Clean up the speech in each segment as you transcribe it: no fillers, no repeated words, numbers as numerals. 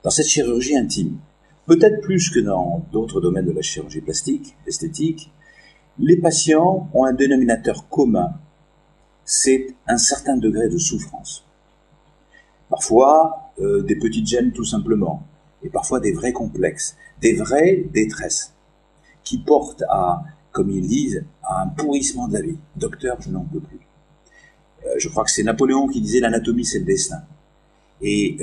Dans cette chirurgie intime, peut-être plus que dans d'autres domaines de la chirurgie plastique, esthétique, les patients ont un dénominateur commun, c'est un certain degré de souffrance. Parfois, des petites gênes tout simplement, et parfois des vrais complexes, des vraies détresses, qui portent à, comme ils disent, à un pourrissement de la vie. Docteur, je n'en peux plus. Je crois que c'est Napoléon qui disait l'anatomie c'est le destin. Et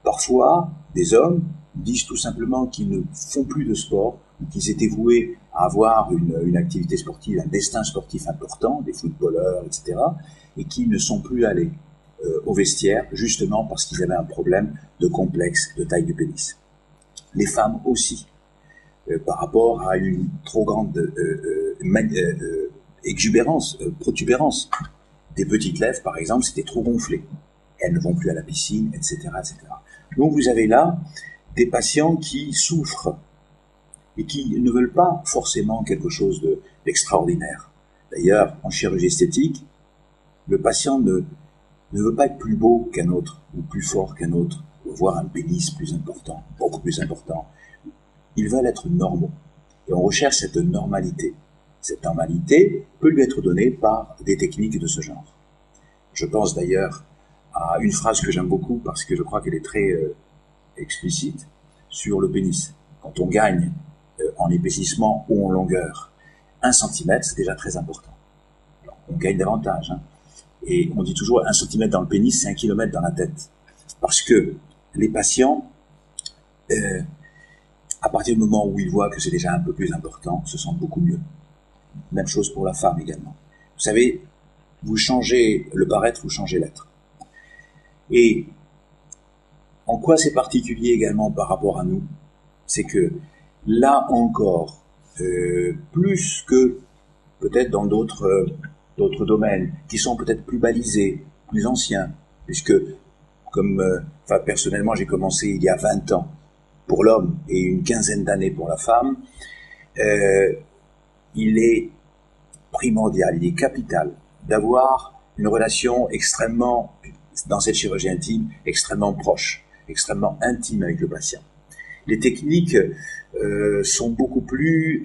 parfois, des hommes disent tout simplement qu'ils ne font plus de sport, ou qu'ils étaient voués à avoir une activité sportive, un destin sportif important, des footballeurs, etc., et qui ne sont plus allés au vestiaire, justement parce qu'ils avaient un problème de complexe de taille du pénis. Les femmes aussi, par rapport à une trop grande exubérance, protubérance. Des petites lèvres, par exemple, c'était trop gonflé. Elles ne vont plus à la piscine, etc., etc. Donc vous avez là des patients qui souffrent et qui ne veulent pas forcément quelque chose d'extraordinaire. D'ailleurs, en chirurgie esthétique, le patient ne veut pas être plus beau qu'un autre, ou plus fort qu'un autre, ou avoir un pénis plus important, beaucoup plus important. Ils veulent être normaux. Et on recherche cette normalité. Cette normalité peut lui être donnée par des techniques de ce genre. Je pense d'ailleurs à une phrase que j'aime beaucoup parce que je crois qu'elle est très explicite sur le pénis. Quand on gagne en épaississement ou en longueur 1 cm, c'est déjà très important. Alors, on gagne davantage. Et on dit toujours 1 cm dans le pénis, c'est 1 km dans la tête. Parce que les patients, à partir du moment où ils voient que c'est déjà un peu plus important, se sentent beaucoup mieux. Même chose pour la femme également. Vous savez, vous changez le paraître, vous changez l'être. Et en quoi c'est particulier également par rapport à nous, c'est que là encore, plus que peut-être dans d'autres domaines qui sont peut-être plus balisés, plus anciens, puisque personnellement j'ai commencé il y a 20 ans pour l'homme et une quinzaine d'années pour la femme, il est primordial, il est capital d'avoir une relation extrêmement, dans cette chirurgie intime, extrêmement proche, extrêmement intime avec le patient. Les techniques sont beaucoup plus...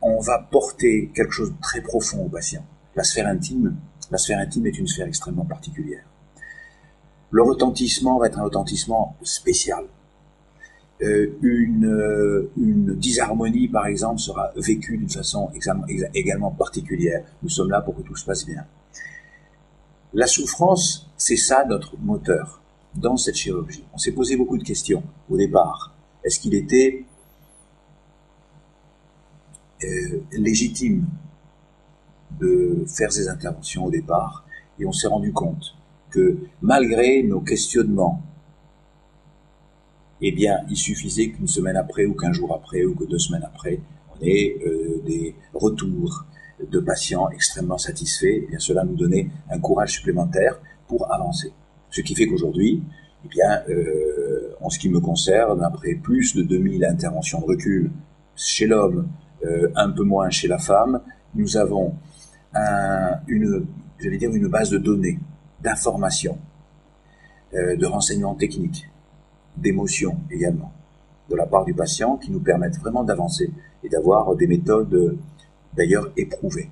on va porter quelque chose de très profond au patient. La sphère intime est une sphère extrêmement particulière. Le retentissement va être un retentissement spécial. Une disharmonie, par exemple, sera vécue d'une façon également particulière. Nous sommes là pour que tout se passe bien. La souffrance, c'est ça notre moteur dans cette chirurgie. On s'est posé beaucoup de questions au départ. Est-ce qu'il était légitime de faire ces interventions au départ? Et on s'est rendu compte que malgré nos questionnements, eh bien, il suffisait qu'une semaine après, ou qu'un jour après, ou que 2 semaines après, on ait des retours de patients extrêmement satisfaits. Et bien, cela nous donnait un courage supplémentaire pour avancer. Ce qui fait qu'aujourd'hui, eh bien, en ce qui me concerne, après plus de 2000 interventions de recul chez l'homme, un peu moins chez la femme, nous avons une base de données, d'informations, de renseignements techniques, d'émotions également, de la part du patient, qui nous permettent vraiment d'avancer et d'avoir des méthodes d'ailleurs éprouvées.